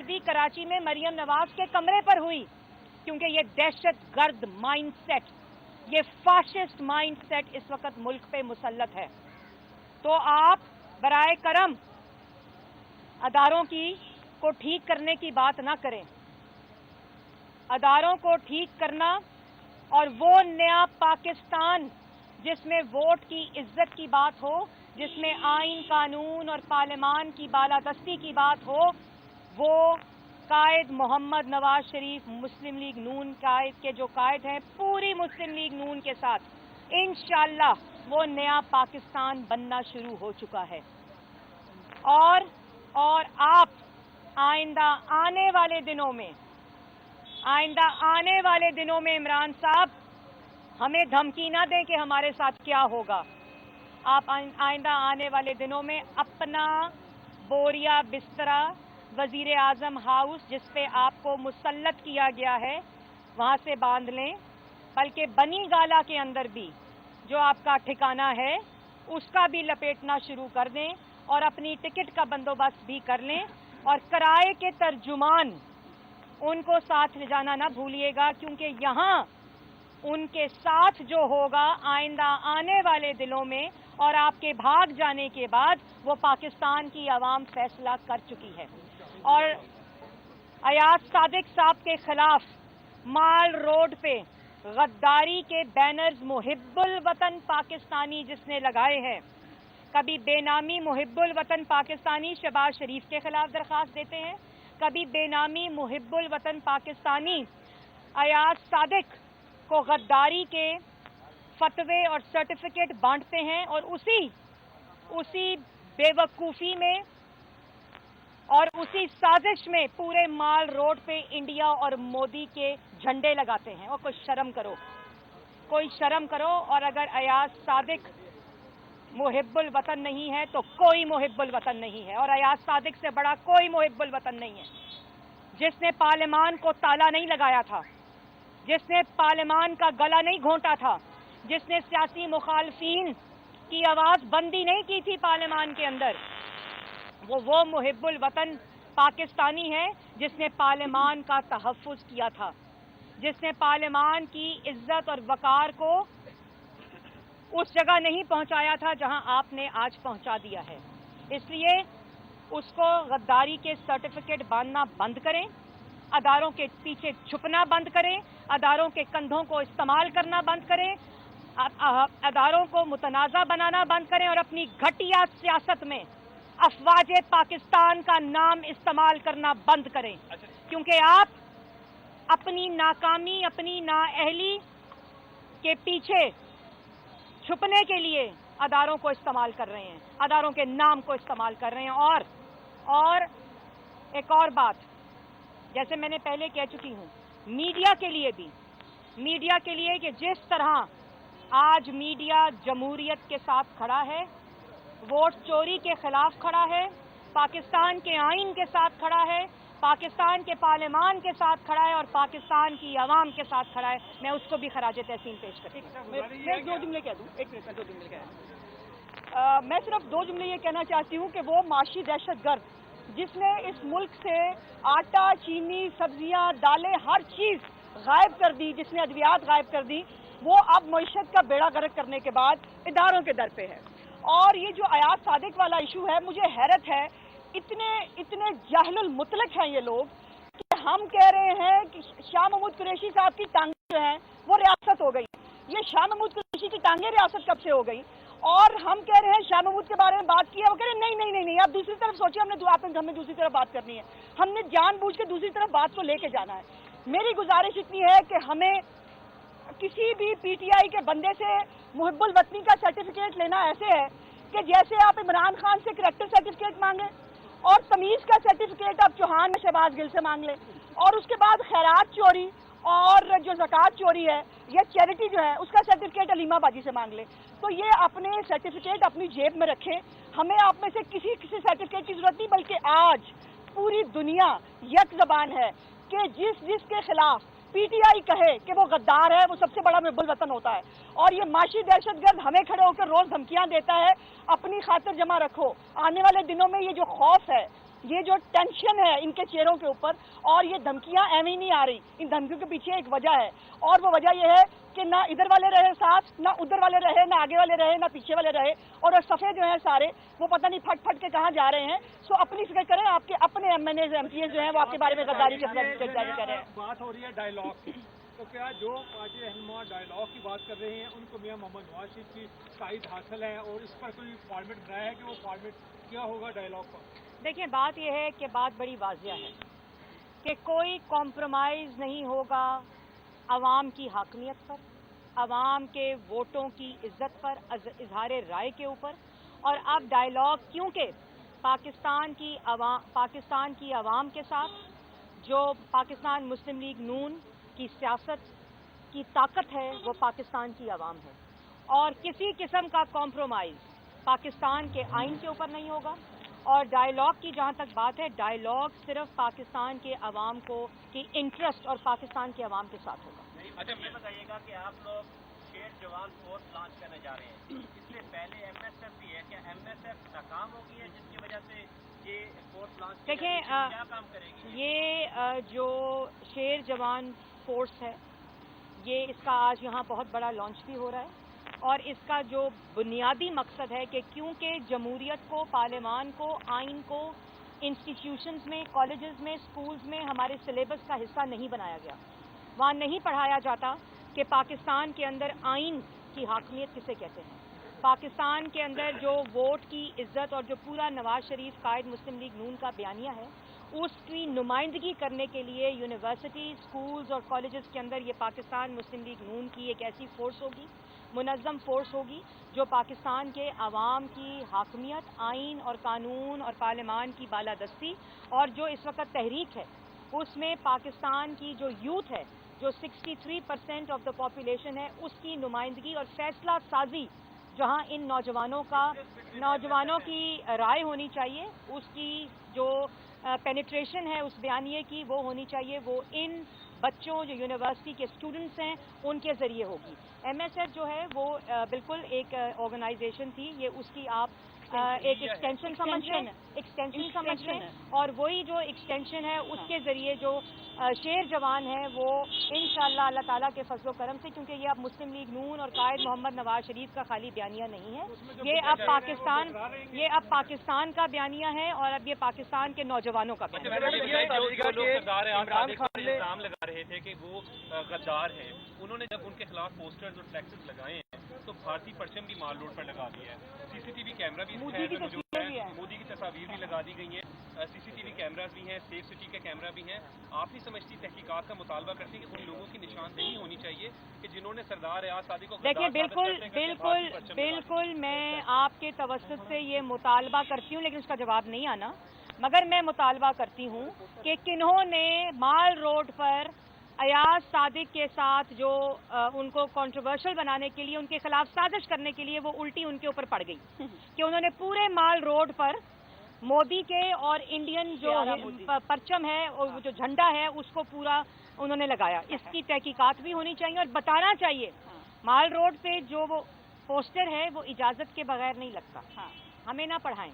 गर्दी कराची में मरियम नवाज के कमरे पर हुई, क्योंकि ये दहशत गर्द माइंडसेट, ये फाशिस्ट माइंडसेट इस वक्त मुल्क पे मुसल्लत है। तो आप बराए करम अदारों को ठीक करने की बात ना करें। अदारों को ठीक करना और वो नया पाकिस्तान जिसमें वोट की इज्जत की बात हो, जिसमें आइन कानून और पार्लियामान की बालादस्ती की बात हो, वो कायद मोहम्मद नवाज शरीफ मुस्लिम लीग नून कायद के जो कायद हैं, पूरी मुस्लिम लीग नून के साथ इंशाअल्लाह वो नया पाकिस्तान बनना शुरू हो चुका है। और आप आइंदा आने वाले दिनों में इमरान साहब हमें धमकी ना दें कि हमारे साथ क्या होगा। आप आइंदा आने वाले दिनों में अपना बोरिया बिस्तरा वजीर आजम हाउस जिस पे आपको मुसल्लत किया गया है वहां से बांध लें, बल्कि बनी गाला के अंदर भी जो आपका ठिकाना है उसका भी लपेटना शुरू कर दें और अपनी टिकट का बंदोबस्त भी कर लें। और किराए के तर्जुमान उनको साथ ले जाना ना भूलिएगा, क्योंकि यहाँ उनके साथ जो होगा आइंदा आने वाले दिनों में और आपके भाग जाने के बाद वो पाकिस्तान की आवाम फैसला कर चुकी है। और अयाज सादिक साहब के खिलाफ माल रोड पे गद्दारी के बैनर्स मुहिब्बुल वतन पाकिस्तानी जिसने लगाए हैं, कभी बेनामी मुहिब्बुल वतन पाकिस्तानी शहबाज शरीफ के खिलाफ दरखास्त देते हैं, कभी बेनामी मुहिब्बुल वतन पाकिस्तानी अयाज सादिक को गद्दारी के फतवे और सर्टिफिकेट बांटते हैं और उसी बेवकूफ़ी में और उसी साजिश में पूरे माल रोड पे इंडिया और मोदी के झंडे लगाते हैं। और कोई शर्म करो। और अगर अयाज सादिक मुहिब्बुल वतन नहीं है तो कोई मुहिब्बुल वतन नहीं है, और अयाज सादिक से बड़ा कोई मुहिब्बुल वतन नहीं है। जिसने पार्लियामान को ताला नहीं लगाया था, जिसने पार्लियामान का गला नहीं घोंटा था, जिसने सियासी मुखालफीन की आवाज़ बंदी नहीं की थी पार्लियामान के अंदर, वो मुहिब्बुल वतन पाकिस्तानी है जिसने पार्लियामान का तहफ़्फ़ुज़ किया था, जिसने पार्लियामान की इज्जत और वक़ार को उस जगह नहीं पहुंचाया था जहां आपने आज पहुंचा दिया है। इसलिए उसको गद्दारी के सर्टिफिकेट बांधना बंद करें, अदारों के पीछे छुपना बंद करें, अदारों के कंधों को इस्तेमाल करना बंद करें, अदारों को मुतनाज़ा बनाना बंद करें और अपनी घटिया सियासत में अफवाज पाकिस्तान का नाम इस्तेमाल करना बंद करें। क्योंकि आप अपनी नाकामी, अपनी नाअहली के पीछे छुपने के लिए अदारों को इस्तेमाल कर रहे हैं, अदारों के नाम को इस्तेमाल कर रहे हैं। और एक और बात, जैसे मैंने पहले कह चुकी हूँ, मीडिया के लिए कि जिस तरह आज मीडिया जमहूरियत के साथ खड़ा है, वोट चोरी के खिलाफ खड़ा है, पाकिस्तान के आइन के साथ खड़ा है, पाकिस्तान के पार्लियामान के साथ खड़ा है और पाकिस्तान की आवाम के साथ खड़ा है, मैं उसको भी खराज तहसीन पेश करती हूँ। मैं 2 जुमले कह दूँ, 1 मिनट में 2 जुमले कह मैं सिर्फ 2 जुमले ये कहना चाहती हूँ कि वो माशी दहशतगर्द जिसने इस मुल्क से आटा, चीनी, सब्जियाँ, दालें, हर चीज़ गायब कर दी, जिसने अद्वियात गायब कर दी, वो अब मईशत का बेड़ा गर्क करने के बाद इदारों के दर पे है। और ये जो अयाज सादिक वाला इशू है, मुझे हैरत है, इतने जाहिलुल मुतलक हैं ये लोग कि हम कह रहे हैं कि शाह महमूद कुरैशी साहब की टांगे जो हैं वो रियासत हो गई। ये शाह महमूद कुरैशी की टांगे रियासत कब से हो गई? और हम कह रहे हैं शाह महमूद के बारे में बात की है, वो कह रहे हैं नहीं, आप दूसरी तरफ सोचिए, हमें दूसरी तरफ बात करनी है, हमने जानबूझ के दूसरी तरफ बात को लेके जाना है। मेरी गुजारिश इतनी है कि हमें किसी भी पीटीआई के बंदे से मुहिब्बुल वतनी का सर्टिफिकेट लेना ऐसे है कि जैसे आप इमरान खान से करैक्टर सर्टिफिकेट मांगे और तमीज़ का सर्टिफिकेट आप चौहान में शहबाज गिल से मांग लें, और उसके बाद खैरात चोरी और जो ज़कात चोरी है या चैरिटी जो है उसका सर्टिफिकेट अलीमा बाजी से मांग लें। तो ये अपने सर्टिफिकेट अपनी जेब में रखें, हमें आप में से किसी सर्टिफिकेट की ज़रूरत नहीं, बल्कि आज पूरी दुनिया यक ज़बान है कि जिसके खिलाफ पीटीआई कहे कि वो गद्दार है, वो सबसे बड़ा मुहिब्बुल वतन होता है। और ये माशी दहशतगर्द हमें खड़े होकर रोज़ धमकियां देता है, अपनी खातिर जमा रखो। आने वाले दिनों में ये जो खौफ है یہ جو ٹینشن ہے ان کے چہروں کے اوپر اور یہ دھمکیاں ایویں ہی نہیں آ رہی. ان دھمکیوں کے پیچھے ایک وجہ ہے اور وہ وجہ یہ ہے کہ نہ ادھر والے رہے ساتھ, نہ ادھر والے رہے, نہ آگے والے رہے, نہ پیچھے والے رہے, اور صفحے جو ہیں سارے وہ پتہ نہیں پھٹ پھٹ کے کہاں جا رہے ہیں. سو اپنی فکر کریں, آپ کے اپنے M N A M P جو ہیں وہ آپ کے بارے میں غداری کر رہے ہیں. بات ہو رہی ہے ڈائیلاگ کی, تو کیا جو پارٹی رہنما ڈائیلاگ کی بات کر رہے ہیں ان کو میاں محمد نواز شریف کی تائید حاصل ہے اور اس پر کوئی فارمیٹ بنایا ہے کہ وہ فارمیٹ کیا ہوگا ڈائیلاگ کا؟ دیکھیں, بات یہ ہے کہ بات بڑی واضح ہے کہ کوئی کمپرومائز نہیں ہوگا عوام کی حاکمیت پر, عوام کے ووٹوں کی عزت پر, اظہار رائے کے اوپر. اور اب ڈائیلاگ کیونکہ پاکستان کی عوام کے ساتھ جو پاکستان مسلم لیگ نون کی سیاست کی طاقت ہے وہ پاکستان کی عوام ہے, اور کسی قسم کا کمپرومائز پاکستان کے آئین کے اوپر نہیں ہوگا. اور ڈائیلاگ کی جہاں تک بات ہے, ڈائیلاگ صرف پاکستان کے عوام کی انٹرسٹ اور پاکستان کے عوام کے ساتھ ہوگا. اچھا, مجھے بتائیے گا کہ آپ لوگ شیر جوان فورس لانچ کرنے جا رہے ہیں, اس سے پہلے ایم ایس ایف بھی ہے, کیا ایم ایس ایف ناکام ہو گئی ہے جس کی وجہ سے یہ فورس لانچ دیکھیں, کیا کام کرے گی؟ یہ جو شیر جوان فورس ہے یہ اس کا آج یہاں بہت بڑا لانچ بھی ہو رہا ہے, اور اس کا جو بنیادی مقصد ہے کہ کیونکہ جمہوریت کو, پارلیمان کو, آئین کو انسٹیٹیوشنز میں, کالجز میں, سکولز میں ہمارے سلیبس کا حصہ نہیں بنایا گیا. وہاں نہیں پڑھایا جاتا کہ پاکستان کے اندر آئین کی حاکمیت کسے کہتے ہیں. پاکستان کے اندر جو ووٹ کی عزت اور جو پورا نواز شریف قائد مسلم لیگ نون کا بیانیہ ہے اس کی نمائندگی کرنے کے لیے یونیورسٹی, سکولز اور کالجز کے اندر یہ پاکستان مسلم لیگ نون کی ایک ایسی فورس ہوگی, منظم فورس ہوگی جو پاکستان کے عوام کی حاکمیت, آئین اور قانون اور پارلیمان کی بالادستی اور جو اس وقت تحریک ہے اس میں پاکستان کی جو یوتھ ہے, جو 63% آف دا پاپولیشن ہے, اس کی نمائندگی اور فیصلہ سازی جہاں ان نوجوانوں کی رائے ہونی چاہیے, اس کی جو پینیٹریشن ہے اس بیانیے کی وہ ہونی چاہیے, وہ ان بچوں جو یونیورسٹی کے اسٹوڈنٹس ہیں ان کے ذریعے ہوگی. ایم ایس ایف جو ہے وہ بالکل ایک آرگنائزیشن تھی, یہ اس کی آپ ایک ایکسٹینشن سمجھ لیں, اور وہی جو ایکسٹینشن ہے اس کے ذریعے جو شیر جوان ہے وہ انشاءاللہ اللہ تعالیٰ کے فضل و کرم سے, کیونکہ یہ اب مسلم لیگ نون اور قائد محمد نواز شریف کا خالی بیانیہ نہیں ہے, یہ اب پاکستان کا بیانیہ ہے اور اب یہ پاکستان کے نوجوانوں کا الزام لگا رہے تھے کہ وہ غدار ہیں, انہوں نے جب ان کے خلاف پوسٹرز اور فلیکسز لگائے ہیں تو بھارتی پرچم بھی مال روڈ پر لگا دیا ہے, سی سی ٹی وی کیمرہ بھی موجود ہے, مودی کی تصاویر بھی لگا دی گئی ہیں, سی سی ٹی وی کیمراز بھی ہیں, سیف سٹی کے کیمرہ بھی ہیں. آپ نہیں سمجھتی تحقیقات کا مطالبہ کرتی کہ ان لوگوں کی نشاندہی ہونی چاہیے کہ جنہوں نے سردار ریاض سعدی کو دیکھیں, بالکل میں آپ کے توسط سے یہ مطالبہ کرتی ہوں لیکن اس کا جواب نہیں آنا, مگر میں مطالبہ کرتی ہوں کہ کنہوں نے مال روڈ پر ایاز صادق کے ساتھ جو ان کو کنٹروورشل بنانے کے لیے, ان کے خلاف سازش کرنے کے لیے وہ الٹی ان کے اوپر پڑ گئی کہ انہوں نے پورے مال روڈ پر مودی کے اور انڈین جو پرچم ہے اور جو جھنڈا ہے اس کو پورا انہوں نے لگایا. اس کی تحقیقات بھی ہونی چاہیے اور بتانا چاہیے مال روڈ پہ جو وہ پوسٹر ہے وہ اجازت کے بغیر نہیں لگتا. ہمیں نہ پڑھائیں,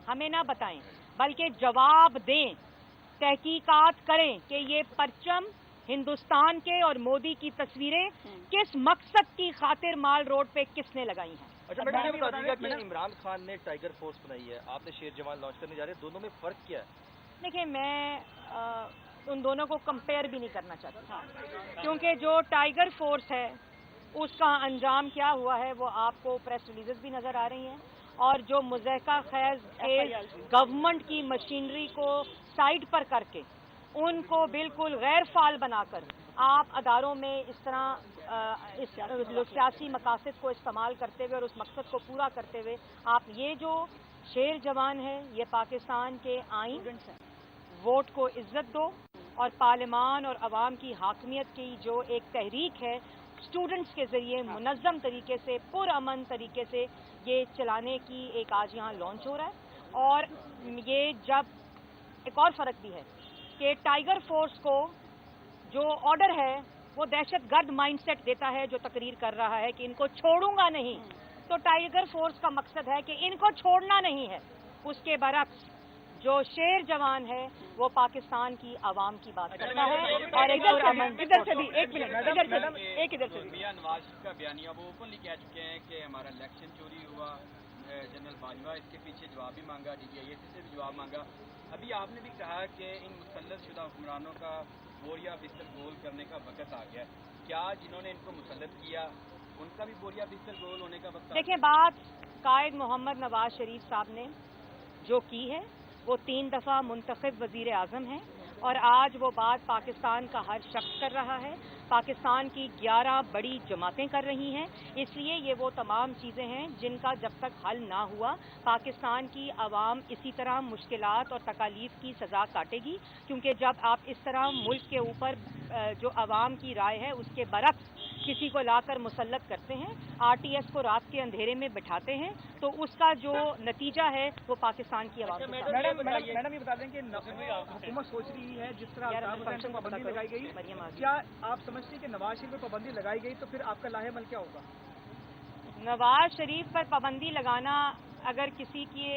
ہمیں نہ بتائیں, بلکہ جواب دیں, تحقیقات کریں کہ یہ پرچم ہندوستان کے اور مودی کی تصویریں کس مقصد کی خاطر مال روڈ پہ کس نے لگائی ہیں. اچھا, میں بتا دوں گا کہ عمران خان نے ٹائیگر فورس بنائی ہے, آپ نے شیر جوان لانچ کرنے جا رہے ہیں, دونوں میں فرق کیا ہے؟ دیکھیں, میں ان دونوں کو کمپیئر بھی نہیں کرنا چاہتی, کیونکہ جو ٹائیگر فورس ہے اس کا انجام کیا ہوا ہے وہ آپ کو پریس ریلیزز بھی نظر آ رہی ہیں, اور جو مضحکہ خیز گورنمنٹ کی مشینری کو سائڈ پر کر کے ان کو بالکل غیر فعال بنا کر آپ اداروں میں اس طرح سیاسی مقاصد کو استعمال کرتے ہوئے اور اس مقصد کو پورا کرتے ہوئے آپ یہ جو شیر جوان ہے یہ پاکستان کے آئین, ووٹ کو عزت دو اور پارلیمان اور عوام کی حاکمیت کی جو ایک تحریک ہے اسٹوڈنٹس کے ذریعے منظم طریقے سے, پرامن طریقے سے یہ چلانے کی ایک آج یہاں لانچ ہو رہا ہے. اور یہ جب ایک اور فرق بھی ہے کہ ٹائیگر فورس کو جو آرڈر ہے وہ دہشت گرد مائنڈ سیٹ دیتا ہے جو تقریر کر رہا ہے کہ ان کو چھوڑوں گا نہیں, تو ٹائیگر فورس کا مقصد ہے کہ ان کو چھوڑنا نہیں ہے. اس کے برعکس जो शेर जवान है वो पाकिस्तान की आवाम की बात करता है और एक इधर से भी एक मिनट इधर से एक इधर से भी मियां नवाज शरीफ का बयानिया वो ओपनली कह चुके हैं कि हमारा इलेक्शन चोरी हुआ, जनरल बाजवा इसके पीछे जवाब भी मांगा, DGIC से भी जवाब मांगा। अभी आपने भी कहा कि इन मुसल्लत शुदा हुक्मरानों का बोरिया बिस्तर गोल करने का वक्त आ गया। क्या जिन्होंने इनको मुसल्लत किया उनका भी बोरिया बिस्तर गोल होने का वक्त? देखिए, बात कायद मोहम्मद नवाज शरीफ साहब ने जो की है वो 3 दफ़ा मुंतखब वज़ीर आज़म हैं और आज वो बात पाकिस्तान का हर शख्स कर रहा है, पाकिस्तान की 11 बड़ी जमातें कर रही हैं। इसलिए ये वो तमाम चीज़ें हैं जिनका जब तक हल ना हुआ पाकिस्तान की आवाम इसी तरह मुश्किलात और तकालीफ की सज़ा काटेगी, क्योंकि जब आप इस तरह मुल्क के ऊपर जो आवाम की राय है उसके बरक्स किसी को लाकर मुसल्लत करते हैं, RTS को रात के अंधेरे में बिठाते हैं, तो उसका जो नतीजा है वो पाकिस्तान की आवाम। मैडम ये बता दें कि हुकूमत सोच रही है जिस तरह पर पाबंदी लगाई गई, क्या आप समझते हैं कि नवाज शरीफ पर पाबंदी लगाई गई तो फिर आपका लाहेमल क्या होगा? नवाज शरीफ पर पाबंदी लगाना अगर किसी की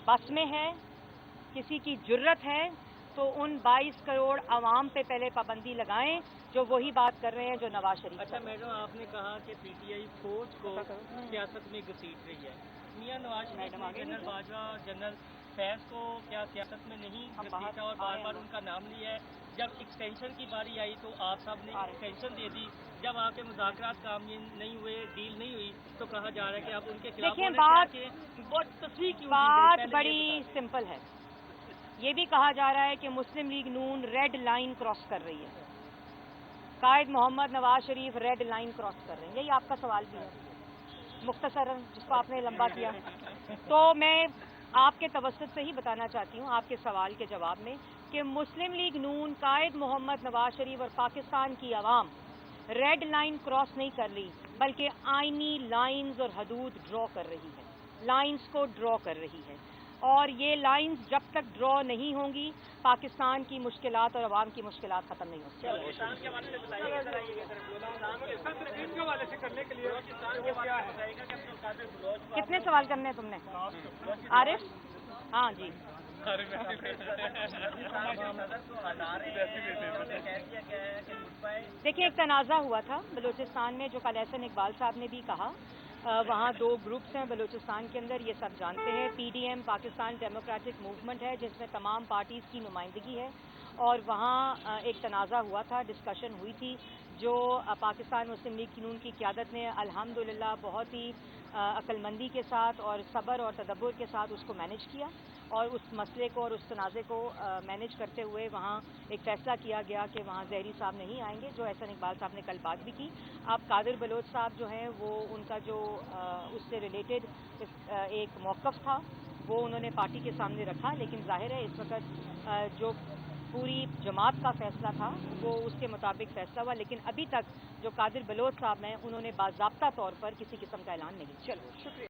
बस में है, किसी की जुर्रत है, तो उन 22 करोड़ आवाम पे पहले पाबंदी लगाएं जो वही बात कर रहे हैं जो नवाज शरीफ। अच्छा मैडम, आपने कहा कि PTI फौज को सियासत में घसीट रही है। मियां नवाज शरीफ ने जनरल बाजवा, जनरल फैज को क्या सियासत में नहीं घसीटा और बार बार उनका नाम लिया है? जब एक्सटेंशन की बारी आई तो आप सब ने एक्सटेंशन दे दी, जब आपके मुज़ाकरात कामयाब नहीं हुए, डील नहीं हुई, तो कहा जा रहा है कि आप उनके खिलाफ। देखिए, बात बड़ी सिंपल है। ये भी कहा जा रहा है कि मुस्लिम लीग नून रेड लाइन क्रॉस कर रही है, कायद Mohammad Nawaz Sharif red line cross कर रहे हैं। यही आपका सवाल भी है मुख्तसरन, जिसको आपने लंबा किया। तो मैं आपके तवस्सुत से ही बताना चाहती हूँ आपके सवाल के जवाब में कि मुस्लिम लीग नून, कायद मोहम्मद नवाज शरीफ और पाकिस्तान की आवाम रेड लाइन क्रॉस नहीं कर रही, बल्कि आईनी लाइंस और हदूद ड्रॉ कर रही है, लाइंस को ड्रॉ कर रही है। और ये लाइंस जब तक ड्रॉ नहीं होंगी पाकिस्तान की मुश्किलात और आवाम की मुश्किलात खत्म नहीं होंगी। कितने सवाल करने हैं तुमने आरिफ? हाँ जी। देखिए, एक तनाज़ा हुआ था बलूचिस्तान में, जो कल एहसन इकबाल साहब ने भी कहा। वहाँ 2 ग्रुप्स हैं बलूचिस्तान के अंदर, ये सब जानते हैं। PDM पाकिस्तान डेमोक्रेटिक मूवमेंट है जिसमें तमाम पार्टीज़ की नुमाइंदगी है, और वहाँ एक तनाज़ा हुआ था, डिस्कशन हुई थी, जो पाकिस्तान मुस्लिम लीग नून की क़यादत ने अल्हम्दुलिल्लाह बहुत ही अक्लमंदी के साथ और सब्र और तदब्बुर के साथ उसको मैनेज किया, और उस मसले को और उस तनाज़े को मैनेज करते हुए वहाँ एक फ़ैसला किया गया कि वहाँ ज़हरी साहब नहीं आएंगे, जो एहसन इकबाल साहब ने कल बात भी की। अब कादिर बलोच साहब जो हैं वो उनका जो उससे रिलेटेड एक मौक़िफ़ था वो उन्होंने पार्टी के सामने रखा, लेकिन ज़ाहिर है इस वक्त जो पूरी जमात का फ़ैसला था वो उसके मुताबिक फ़ैसला हुआ, लेकिन अभी तक जो कादिर बलोच साहब हैं उन्होंने बाज़ाब्ता तौर पर किसी किस्म का ऐलान नहीं किया। चलो शुक्रिया।